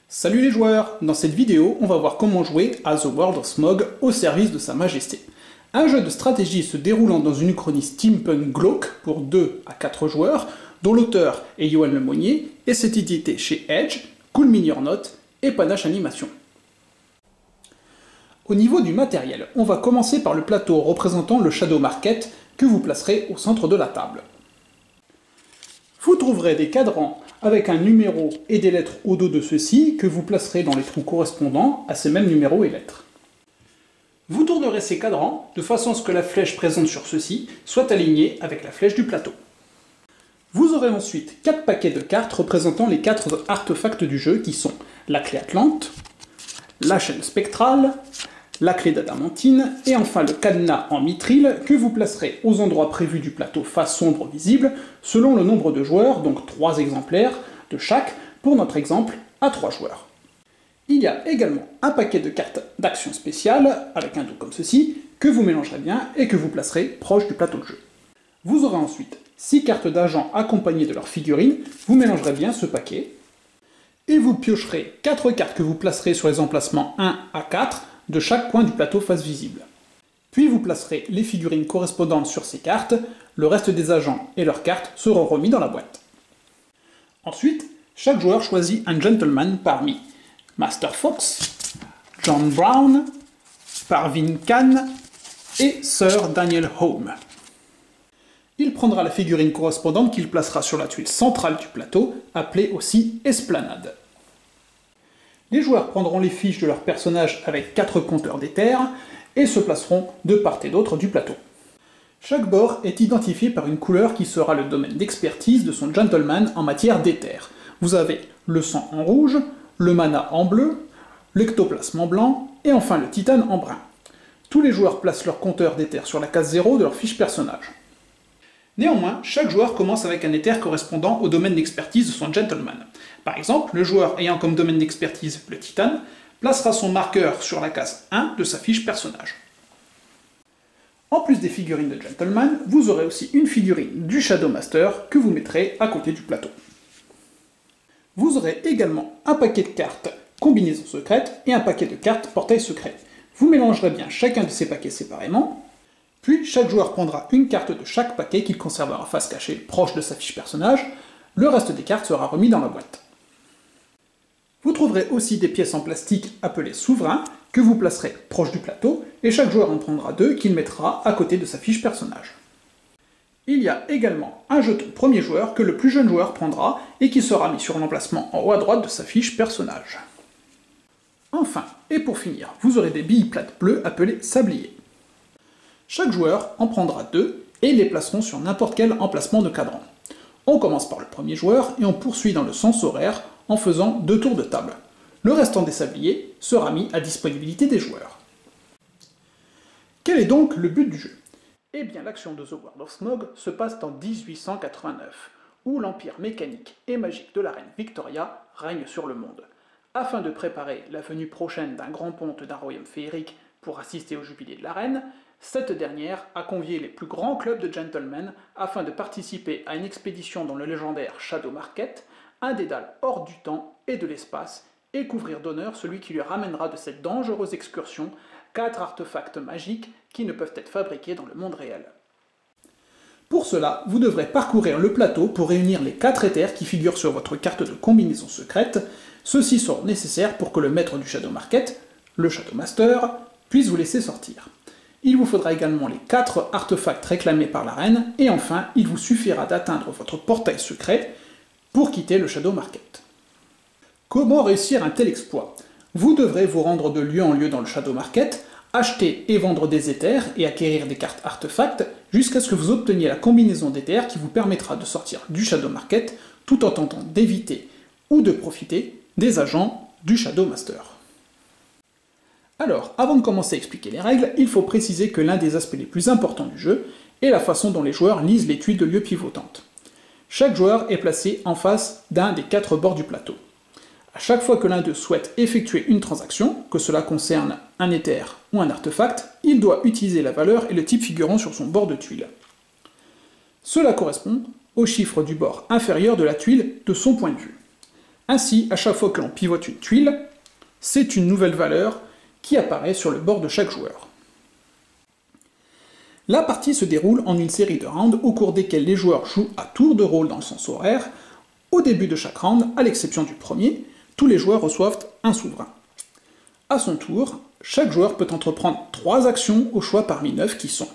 Salut les joueurs! Dans cette vidéo, on va voir comment jouer à The World of Smog au service de Sa Majesté. Un jeu de stratégie se déroulant dans une uchronie steampunk glauque pour 2 à 4 joueurs, dont l'auteur est Yoann Lemonnier, et c'est édité chez Edge, Cool Mini or Not et Panache Animation. Au niveau du matériel, on va commencer par le plateau représentant le Shadow Market que vous placerez au centre de la table. Vous trouverez des cadrans avec un numéro et des lettres au dos de ceux-ci que vous placerez dans les trous correspondants à ces mêmes numéros et lettres. Vous tournerez ces cadrans de façon à ce que la flèche présente sur ceux-ci soit alignée avec la flèche du plateau. Vous aurez ensuite 4 paquets de cartes représentant les 4 artefacts du jeu qui sont la clé Atlante, la chaîne spectrale, la clé d'adamantine et enfin le cadenas en mithril que vous placerez aux endroits prévus du plateau face sombre visible selon le nombre de joueurs, donc 3 exemplaires de chaque, pour notre exemple à 3 joueurs. Il y a également un paquet de cartes d'action spéciale avec un dos comme ceci que vous mélangerez bien et que vous placerez proche du plateau de jeu. Vous aurez ensuite 6 cartes d'agents accompagnées de leurs figurines, vous mélangerez bien ce paquet et vous piocherez 4 cartes que vous placerez sur les emplacements 1 à 4 de chaque coin du plateau face visible. Puis vous placerez les figurines correspondantes sur ces cartes, le reste des agents et leurs cartes seront remis dans la boîte. Ensuite, chaque joueur choisit un gentleman parmi Master Fox, John Brown, Parvin Khan et Sir Daniel Home. Il prendra la figurine correspondante qu'il placera sur la tuile centrale du plateau, appelée aussi Esplanade. Les joueurs prendront les fiches de leur personnage avec 4 compteurs d'éther et se placeront de part et d'autre du plateau. Chaque bord est identifié par une couleur qui sera le domaine d'expertise de son gentleman en matière d'éther. Vous avez le sang en rouge, le mana en bleu, l'ectoplasme en blanc et enfin le titane en brun. Tous les joueurs placent leur compteur d'éther sur la case 0 de leur fiche personnage. Néanmoins, chaque joueur commence avec un éther correspondant au domaine d'expertise de son gentleman. Par exemple, le joueur ayant comme domaine d'expertise le titane placera son marqueur sur la case 1 de sa fiche personnage. En plus des figurines de gentleman, vous aurez aussi une figurine du Shadow Master que vous mettrez à côté du plateau. Vous aurez également un paquet de cartes combinaison secrète et un paquet de cartes portail secret. Vous mélangerez bien chacun de ces paquets séparément, puis chaque joueur prendra une carte de chaque paquet qu'il conservera face cachée proche de sa fiche personnage, le reste des cartes sera remis dans la boîte. Vous trouverez aussi des pièces en plastique appelées souverains que vous placerez proche du plateau, et chaque joueur en prendra 2 qu'il mettra à côté de sa fiche personnage. Il y a également un jeton premier joueur que le plus jeune joueur prendra et qui sera mis sur l'emplacement en haut à droite de sa fiche personnage. Enfin, et pour finir, vous aurez des billes plates bleues appelées sabliers. Chaque joueur en prendra 2 et les placeront sur n'importe quel emplacement de cadran. On commence par le premier joueur et on poursuit dans le sens horaire en faisant 2 tours de table. Le restant des sabliers sera mis à disponibilité des joueurs. Quel est donc le but du jeu? Eh bien, l'action de The World of Smog se passe en 1889, où l'empire mécanique et magique de la reine Victoria règne sur le monde. Afin de préparer la venue prochaine d'un grand ponte d'un royaume féerique pour assister au jubilé de la reine, cette dernière a convié les plus grands clubs de gentlemen afin de participer à une expédition dans le légendaire Shadow Market, un dédale hors du temps et de l'espace, et couvrir d'honneur celui qui lui ramènera de cette dangereuse excursion 4 artefacts magiques qui ne peuvent être fabriqués dans le monde réel. Pour cela, vous devrez parcourir le plateau pour réunir les 4 éthers qui figurent sur votre carte de combinaison secrète. Ceux-ci seront nécessaires pour que le maître du Shadow Market, le Shadow Master, puisse vous laisser sortir. Il vous faudra également les 4 artefacts réclamés par la reine, et enfin, il vous suffira d'atteindre votre portail secret pour quitter le Shadow Market. Comment réussir un tel exploit? Vous devrez vous rendre de lieu en lieu dans le Shadow Market, acheter et vendre des éthers et acquérir des cartes artefacts jusqu'à ce que vous obteniez la combinaison d'éthers qui vous permettra de sortir du Shadow Market tout en tentant d'éviter ou de profiter des agents du Shadow Master. Alors, avant de commencer à expliquer les règles, il faut préciser que l'un des aspects les plus importants du jeu est la façon dont les joueurs lisent les tuiles de lieu pivotantes. Chaque joueur est placé en face d'un des 4 bords du plateau. À chaque fois que l'un d'eux souhaite effectuer une transaction, que cela concerne un Ether ou un artefact, il doit utiliser la valeur et le type figurant sur son bord de tuile. Cela correspond au chiffre du bord inférieur de la tuile de son point de vue. Ainsi, à chaque fois que l'on pivote une tuile, c'est une nouvelle valeur qui apparaît sur le bord de chaque joueur. La partie se déroule en une série de rounds au cours desquels les joueurs jouent à tour de rôle dans le sens horaire. Au début de chaque round, à l'exception du premier, tous les joueurs reçoivent un souverain. À son tour, chaque joueur peut entreprendre 3 actions au choix parmi 9 qui sont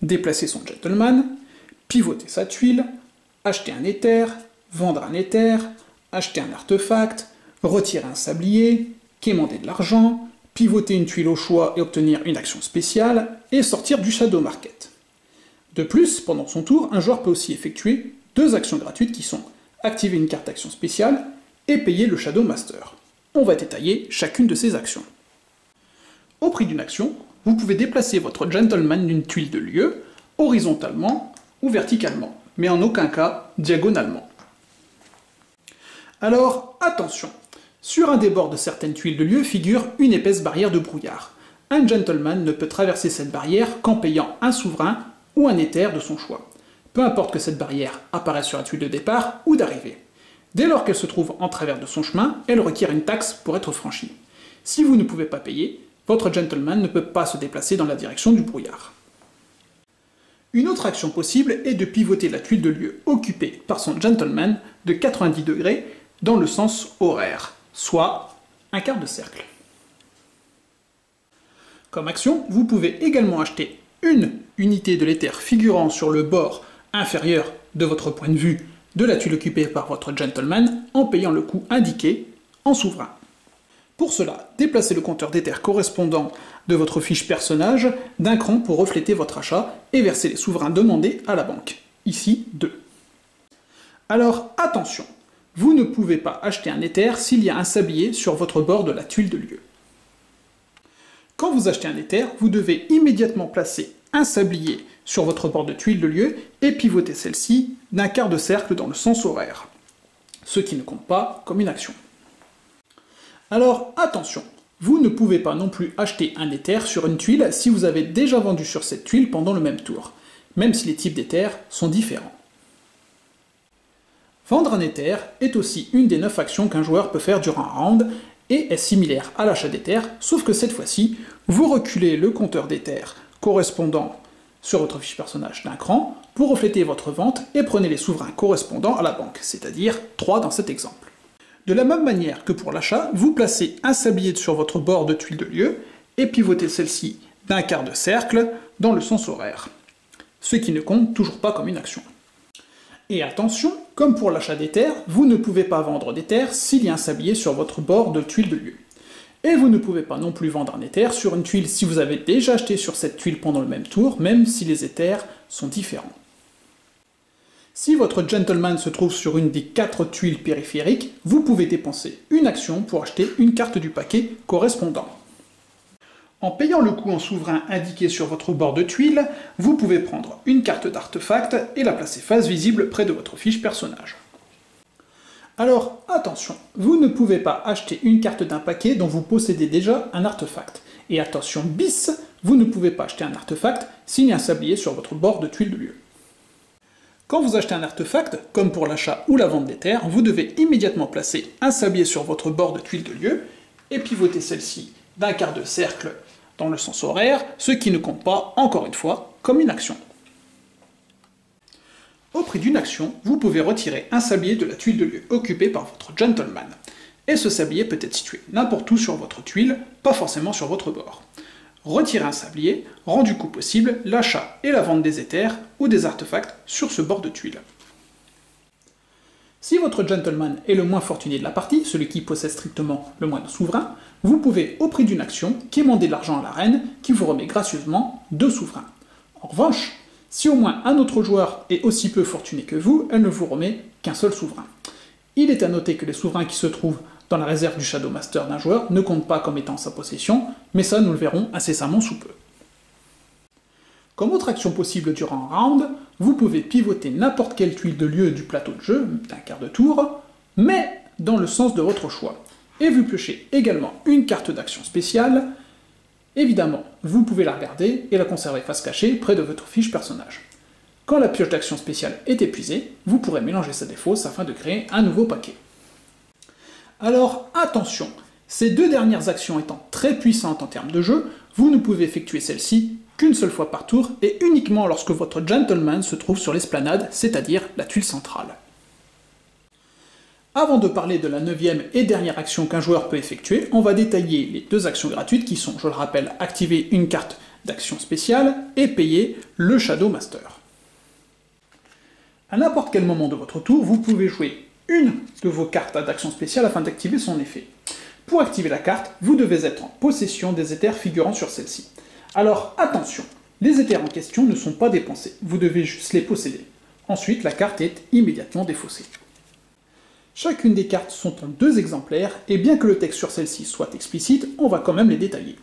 déplacer son gentleman, pivoter sa tuile, acheter un Ether, vendre un Ether, acheter un artefact, retirer un sablier, quémander de l'argent, pivoter une tuile au choix et obtenir une action spéciale, et sortir du Shadow Market. De plus, pendant son tour, un joueur peut aussi effectuer 2 actions gratuites qui sont activer une carte d'action spéciale et payer le Shadow Master. On va détailler chacune de ces actions. Au prix d'une action, vous pouvez déplacer votre gentleman d'une tuile de lieu, horizontalement ou verticalement, mais en aucun cas diagonalement. Alors, attention, sur un des bords de certaines tuiles de lieu figure une épaisse barrière de brouillard. Un gentleman ne peut traverser cette barrière qu'en payant un souverain ou un Ether de son choix, peu importe que cette barrière apparaisse sur la tuile de départ ou d'arrivée. Dès lors qu'elle se trouve en travers de son chemin, elle requiert une taxe pour être franchie. Si vous ne pouvez pas payer, votre gentleman ne peut pas se déplacer dans la direction du brouillard. Une autre action possible est de pivoter la tuile de lieu occupée par son gentleman de 90 degrés dans le sens horaire, soit un quart de cercle. Comme action, vous pouvez également acheter une unité de l'Ether figurant sur le bord inférieur de votre point de vue de la tuile occupée par votre gentleman en payant le coût indiqué en souverain. Pour cela, déplacez le compteur d'Ether correspondant de votre fiche personnage d'un cran pour refléter votre achat et verser les souverains demandés à la banque, ici 2. Alors attention, vous ne pouvez pas acheter un Ether s'il y a un sablier sur votre bord de la tuile de lieu. Quand vous achetez un Ether, vous devez immédiatement placer un sablier sur votre bord de tuile de lieu et pivoter celle-ci d'un quart de cercle dans le sens horaire, ce qui ne compte pas comme une action. Alors attention, vous ne pouvez pas non plus acheter un Ether sur une tuile si vous avez déjà vendu sur cette tuile pendant le même tour, même si les types d'Ether sont différents. Vendre un Ether est aussi une des 9 actions qu'un joueur peut faire durant un round et est similaire à l'achat d'Ether, sauf que cette fois-ci, vous reculez le compteur d'Ether correspondant sur votre fiche personnage d'un cran pour refléter votre vente et prenez les souverains correspondants à la banque, c'est-à-dire 3 dans cet exemple. De la même manière que pour l'achat, vous placez un sablier sur votre bord de tuile de lieu et pivotez celle-ci d'un quart de cercle dans le sens horaire, ce qui ne compte toujours pas comme une action. Et attention, comme pour l'achat d'Ether, vous ne pouvez pas vendre d'Ether s'il y a un sablier sur votre bord de tuile de lieu. Et vous ne pouvez pas non plus vendre un Ether sur une tuile si vous avez déjà acheté sur cette tuile pendant le même tour, même si les Ethers sont différents. Si votre gentleman se trouve sur une des 4 tuiles périphériques, vous pouvez dépenser une action pour acheter une carte du paquet correspondant. En payant le coût en souverain indiqué sur votre bord de tuile, vous pouvez prendre une carte d'artefact et la placer face visible près de votre fiche personnage. Alors attention, vous ne pouvez pas acheter une carte d'un paquet dont vous possédez déjà un artefact. Et attention bis, vous ne pouvez pas acheter un artefact s'il y a un sablier sur votre bord de tuile de lieu. Quand vous achetez un artefact, comme pour l'achat ou la vente d'Ether, vous devez immédiatement placer un sablier sur votre bord de tuile de lieu et pivoter celle-ci d'un quart de cercle dans le sens horaire, ce qui ne compte pas, encore une fois, comme une action. Au prix d'une action, vous pouvez retirer un sablier de la tuile de lieu occupée par votre gentleman. Et ce sablier peut être situé n'importe où sur votre tuile, pas forcément sur votre bord. Retirer un sablier rend du coup possible l'achat et la vente des Ethers ou des artefacts sur ce bord de tuile. Si votre gentleman est le moins fortuné de la partie, celui qui possède strictement le moins de souverains, vous pouvez, au prix d'une action, quémander de l'argent à la reine, qui vous remet gracieusement 2 souverains. En revanche, si au moins un autre joueur est aussi peu fortuné que vous, elle ne vous remet qu'un seul souverain. Il est à noter que les souverains qui se trouvent dans la réserve du Shadow Master d'un joueur ne comptent pas comme étant sa possession, mais ça nous le verrons incessamment sous peu. Comme autre action possible durant un round, vous pouvez pivoter n'importe quelle tuile de lieu du plateau de jeu, d'un quart de tour, mais dans le sens de votre choix. Et vous piochez également une carte d'action spéciale. Évidemment, vous pouvez la regarder et la conserver face cachée près de votre fiche personnage. Quand la pioche d'action spéciale est épuisée, vous pourrez mélanger sa défausse afin de créer un nouveau paquet. Alors attention, ces deux dernières actions étant très puissantes en termes de jeu, vous ne pouvez effectuer celles-ci qu'une seule fois par tour et uniquement lorsque votre gentleman se trouve sur l'esplanade, c'est-à-dire la tuile centrale. Avant de parler de la 9e et dernière action qu'un joueur peut effectuer, on va détailler les deux actions gratuites qui sont, je le rappelle, activer une carte d'action spéciale et payer le Shadow Master. À n'importe quel moment de votre tour, vous pouvez jouer une de vos cartes d'action spéciale afin d'activer son effet. Pour activer la carte, vous devez être en possession des éthers figurant sur celle-ci. Alors attention, les éthers en question ne sont pas dépensés, vous devez juste les posséder. Ensuite, la carte est immédiatement défaussée. Chacune des cartes sont en 2 exemplaires, et bien que le texte sur celle-ci soit explicite, on va quand même les détailler.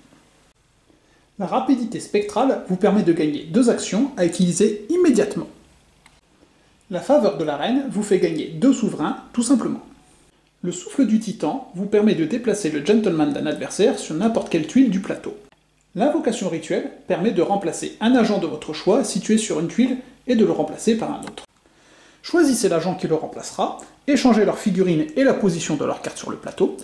La rapidité spectrale vous permet de gagner 2 actions à utiliser immédiatement. La faveur de la reine vous fait gagner 2 souverains, tout simplement. Le souffle du titan vous permet de déplacer le gentleman d'un adversaire sur n'importe quelle tuile du plateau. L'invocation rituelle permet de remplacer un agent de votre choix situé sur une tuile et de le remplacer par un autre. Choisissez l'agent qui le remplacera, échangez leur figurine et la position de leur carte sur le plateau.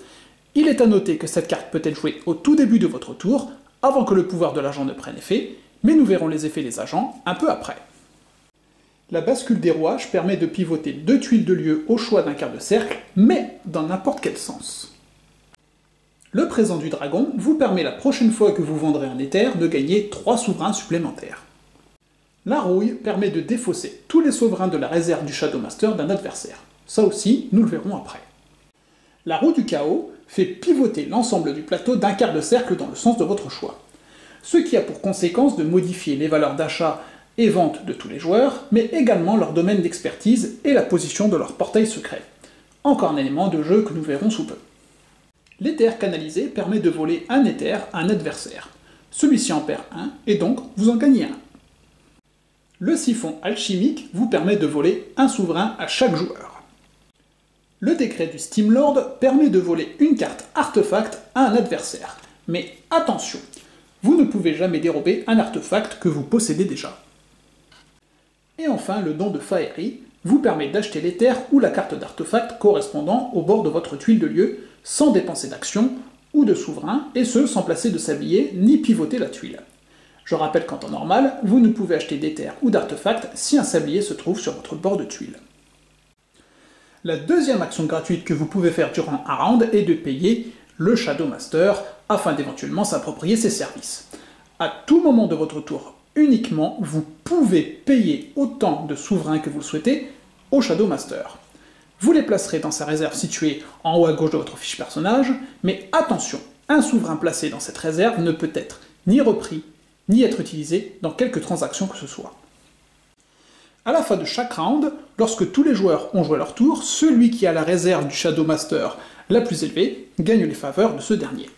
Il est à noter que cette carte peut être jouée au tout début de votre tour, avant que le pouvoir de l'agent ne prenne effet, mais nous verrons les effets des agents un peu après. La bascule des rouages permet de pivoter 2 tuiles de lieu au choix d'un quart de cercle, mais dans n'importe quel sens. Le présent du dragon vous permet la prochaine fois que vous vendrez un éther de gagner 3 souverains supplémentaires. La rouille permet de défausser tous les souverains de la réserve du Shadow Master d'un adversaire. Ça aussi, nous le verrons après. La roue du chaos fait pivoter l'ensemble du plateau d'un quart de cercle dans le sens de votre choix. Ce qui a pour conséquence de modifier les valeurs d'achat et vente de tous les joueurs, mais également leur domaine d'expertise et la position de leur portail secret. Encore un élément de jeu que nous verrons sous peu. L'éther canalisé permet de voler un éther à un adversaire. Celui-ci en perd un, et donc vous en gagnez un. Le siphon alchimique vous permet de voler un souverain à chaque joueur. Le décret du Steam Lord permet de voler une carte artefact à un adversaire. Mais attention, vous ne pouvez jamais dérober un artefact que vous possédez déjà. Et enfin, le don de Faerie vous permet d'acheter l'éther ou la carte d'artefact correspondant au bord de votre tuile de lieu, sans dépenser d'action ou de souverain, et ce sans placer de sablier ni pivoter la tuile. Je rappelle qu'en temps normal, vous ne pouvez acheter d'éther ou d'artefacts si un sablier se trouve sur votre bord de tuile. La deuxième action gratuite que vous pouvez faire durant un round est de payer le Shadow Master afin d'éventuellement s'approprier ses services. À tout moment de votre tour uniquement, vous pouvez payer autant de souverains que vous le souhaitez au Shadow Master. Vous les placerez dans sa réserve située en haut à gauche de votre fiche personnage, mais attention, un souverain placé dans cette réserve ne peut être ni repris, ni être utilisé dans quelque transaction que ce soit. À la fin de chaque round, lorsque tous les joueurs ont joué leur tour, celui qui a la réserve du Shadow Master la plus élevée gagne les faveurs de ce dernier.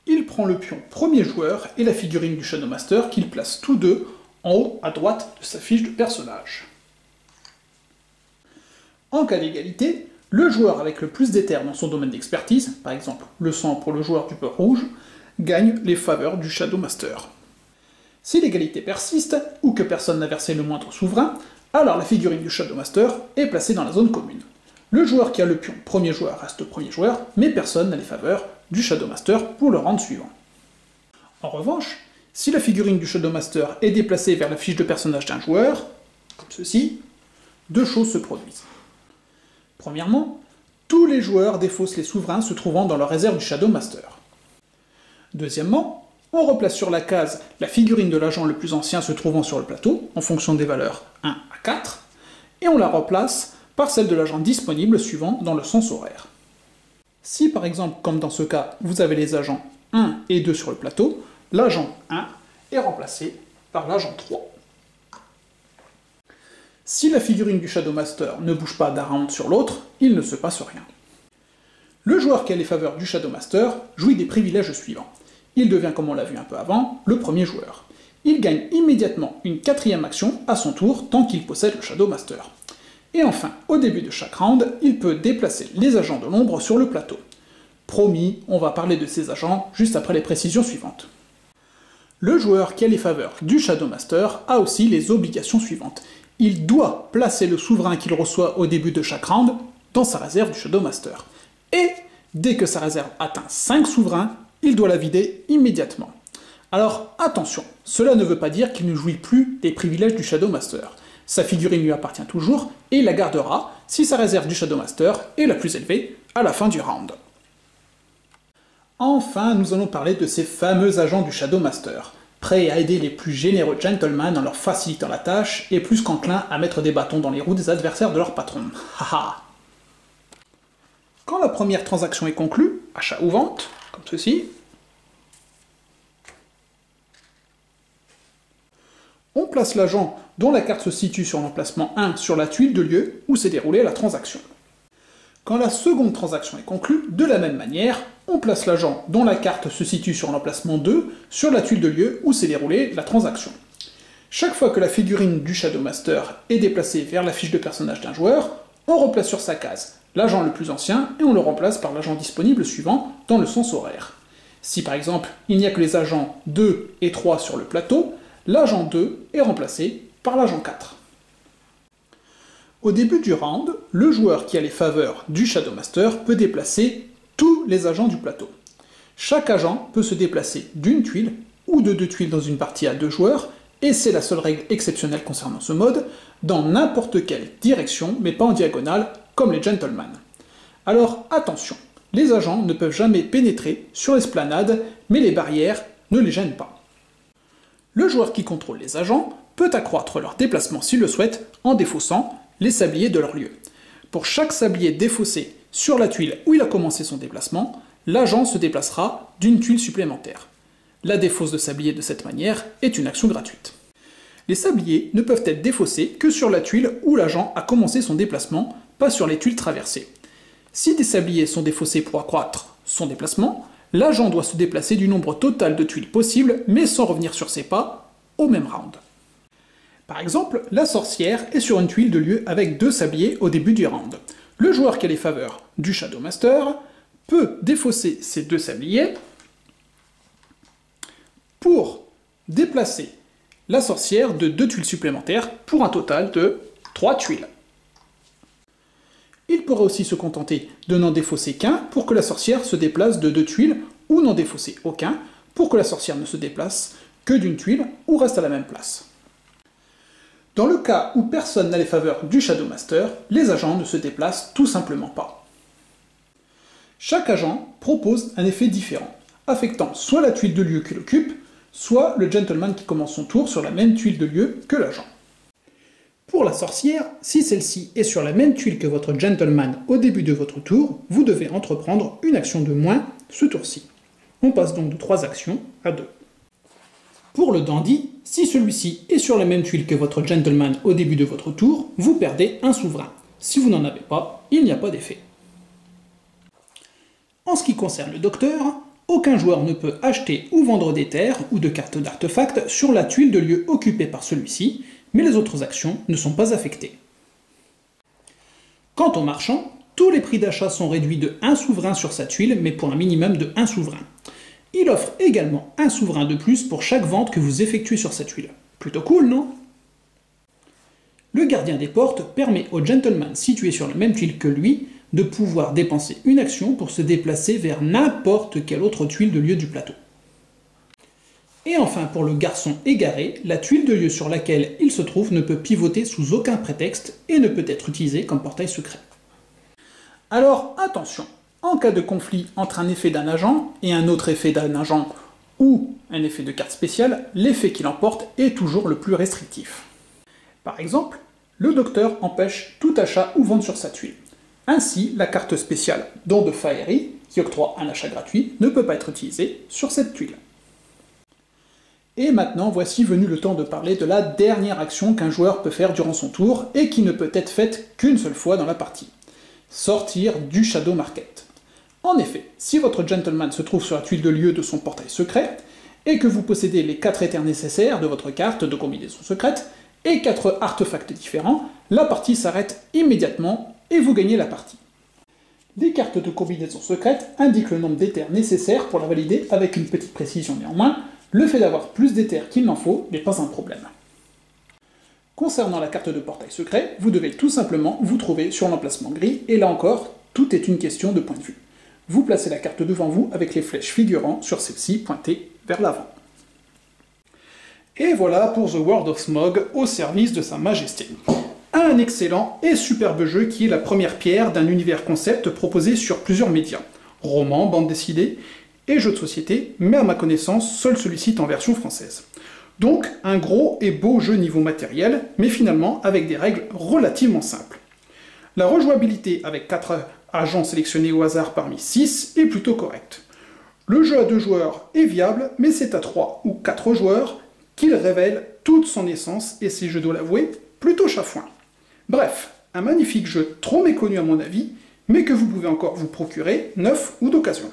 Il prend le pion premier joueur et la figurine du Shadow Master qu'il place tous deux en haut à droite de sa fiche de personnage. En cas d'égalité, le joueur avec le plus d'éther dans son domaine d'expertise, par exemple le sang pour le joueur du beurre rouge, gagne les faveurs du Shadow Master. Si l'égalité persiste, ou que personne n'a versé le moindre souverain, alors la figurine du Shadow Master est placée dans la zone commune. Le joueur qui a le pion premier joueur reste premier joueur, mais personne n'a les faveurs du Shadow Master pour le round suivant. En revanche, si la figurine du Shadow Master est déplacée vers la fiche de personnage d'un joueur, comme ceci, 2 choses se produisent. Premièrement, tous les joueurs défaussent les souverains se trouvant dans leur réserve du Shadow Master. Deuxièmement, on replace sur la case la figurine de l'agent le plus ancien se trouvant sur le plateau, en fonction des valeurs 1 à 4, et on la replace par celle de l'agent disponible suivant dans le sens horaire. Si par exemple, comme dans ce cas, vous avez les agents 1 et 2 sur le plateau, l'agent 1 est remplacé par l'agent 3. Si la figurine du Shadow Master ne bouge pas d'un round sur l'autre, il ne se passe rien. Le joueur qui a les faveurs du Shadow Master jouit des privilèges suivants. Il devient, comme on l'a vu un peu avant, le premier joueur. Il gagne immédiatement une 4e action à son tour tant qu'il possède le Shadow Master. Et enfin, au début de chaque round, il peut déplacer les agents de l'ombre sur le plateau. Promis, on va parler de ces agents juste après les précisions suivantes. Le joueur qui a les faveurs du Shadow Master a aussi les obligations suivantes. Il doit placer le souverain qu'il reçoit au début de chaque round dans sa réserve du Shadow Master. Et dès que sa réserve atteint 5 souverains, il doit la vider immédiatement. Alors attention, cela ne veut pas dire qu'il ne jouit plus des privilèges du Shadow Master. Sa figurine lui appartient toujours et il la gardera si sa réserve du Shadow Master est la plus élevée à la fin du round. Enfin, nous allons parler de ces fameux agents du Shadow Master, prêts à aider les plus généreux gentlemen en leur facilitant la tâche et plus qu'enclins à mettre des bâtons dans les roues des adversaires de leur patron. Haha. Quand la première transaction est conclue, achat ou vente, comme ceci, on place l'agent dont la carte se situe sur l'emplacement 1 sur la tuile de lieu où s'est déroulée la transaction. Quand la seconde transaction est conclue, de la même manière, on place l'agent dont la carte se situe sur l'emplacement 2 sur la tuile de lieu où s'est déroulée la transaction. Chaque fois que la figurine du Shadow Master est déplacée vers la fiche de personnage d'un joueur, on replace sur sa case l'agent le plus ancien et on le remplace par l'agent disponible suivant dans le sens horaire. Si par exemple il n'y a que les agents 2 et 3 sur le plateau, l'agent 2 est remplacé par l'agent 4. Au début du round, le joueur qui a les faveurs du Shadow Master peut déplacer tous les agents du plateau. Chaque agent peut se déplacer d'une tuile ou de 2 tuiles dans une partie à 2 joueurs, et c'est la seule règle exceptionnelle concernant ce mode, dans n'importe quelle direction, mais pas en diagonale, comme les gentlemen. Alors attention, les agents ne peuvent jamais pénétrer sur l'esplanade, mais les barrières ne les gênent pas. Le joueur qui contrôle les agents peut accroître leur déplacement s'il le souhaite en défaussant les sabliers de leur lieu. Pour chaque sablier défaussé sur la tuile où il a commencé son déplacement, l'agent se déplacera d'une tuile supplémentaire. La défausse de sablier de cette manière est une action gratuite. Les sabliers ne peuvent être défaussés que sur la tuile où l'agent a commencé son déplacement, pas sur les tuiles traversées. Si des sabliers sont défaussés pour accroître son déplacement, l'agent doit se déplacer du nombre total de tuiles possible, mais sans revenir sur ses pas, au même round. Par exemple, la sorcière est sur une tuile de lieu avec 2 sabliers au début du round. Le joueur qui a les faveurs du Shadow Master peut défausser ces 2 sabliers pour déplacer la sorcière de 2 tuiles supplémentaires pour un total de 3 tuiles. Il pourra aussi se contenter de n'en défausser qu'un pour que la sorcière se déplace de 2 tuiles, ou n'en défausser aucun pour que la sorcière ne se déplace que d'une tuile ou reste à la même place. Dans le cas où personne n'a les faveurs du Shadow Master, les agents ne se déplacent tout simplement pas. Chaque agent propose un effet différent, affectant soit la tuile de lieu qu'il occupe, soit le gentleman qui commence son tour sur la même tuile de lieu que l'agent. Pour la sorcière, si celle-ci est sur la même tuile que votre gentleman au début de votre tour, vous devez entreprendre une action de moins ce tour-ci. On passe donc de 3 actions à 2. Pour le dandy, si celui-ci est sur la même tuile que votre gentleman au début de votre tour, vous perdez un souverain. Si vous n'en avez pas, il n'y a pas d'effet. En ce qui concerne le docteur, aucun joueur ne peut acheter ou vendre des terres ou de cartes d'artefacts sur la tuile de lieu occupée par celui-ci, mais les autres actions ne sont pas affectées. Quant aux marchands, tous les prix d'achat sont réduits de 1 souverain sur sa tuile, mais pour un minimum de 1 souverain. Il offre également un souverain de plus pour chaque vente que vous effectuez sur cette tuile. Plutôt cool, non? Le gardien des portes permet au gentleman situé sur la même tuile que lui de pouvoir dépenser une action pour se déplacer vers n'importe quelle autre tuile de lieu du plateau. Et enfin, pour le garçon égaré, la tuile de lieu sur laquelle il se trouve ne peut pivoter sous aucun prétexte et ne peut être utilisée comme portail secret. Alors attention! En cas de conflit entre un effet d'un agent et un autre effet d'un agent ou un effet de carte spéciale, l'effet qui l'emporte est toujours le plus restrictif. Par exemple, le docteur empêche tout achat ou vente sur sa tuile. Ainsi, la carte spéciale Don de Faerie, qui octroie un achat gratuit, ne peut pas être utilisée sur cette tuile. Et maintenant, voici venu le temps de parler de la dernière action qu'un joueur peut faire durant son tour et qui ne peut être faite qu'une seule fois dans la partie. Sortir du Shadow Market. En effet, si votre gentleman se trouve sur la tuile de lieu de son portail secret, et que vous possédez les 4 éthers nécessaires de votre carte de combinaison secrète, et 4 artefacts différents, la partie s'arrête immédiatement et vous gagnez la partie. Les cartes de combinaison secrète indiquent le nombre d'éthers nécessaires pour la valider avec une petite précision néanmoins. Le fait d'avoir plus d'éthers qu'il n'en faut n'est pas un problème. Concernant la carte de portail secret, vous devez tout simplement vous trouver sur l'emplacement gris, et là encore, tout est une question de point de vue. Vous placez la carte devant vous avec les flèches figurant sur celle-ci pointées vers l'avant. Et voilà pour The World of Smog au service de Sa Majesté. Un excellent et superbe jeu qui est la première pierre d'un univers concept proposé sur plusieurs médias. Romans, bandes dessinées et jeux de société, mais à ma connaissance, seul celui-ci est en version française. Donc, un gros et beau jeu niveau matériel, mais finalement avec des règles relativement simples. La rejouabilité avec 4 agents sélectionnés au hasard parmi 6 est plutôt correcte. Le jeu à 2 joueurs est viable, mais c'est à 3 ou 4 joueurs qu'il révèle toute son essence, et c'est, je dois l'avouer, plutôt chafouin. Bref, un magnifique jeu trop méconnu à mon avis, mais que vous pouvez encore vous procurer, neuf ou d'occasion.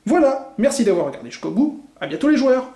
Voilà, merci d'avoir regardé jusqu'au bout, à bientôt les joueurs.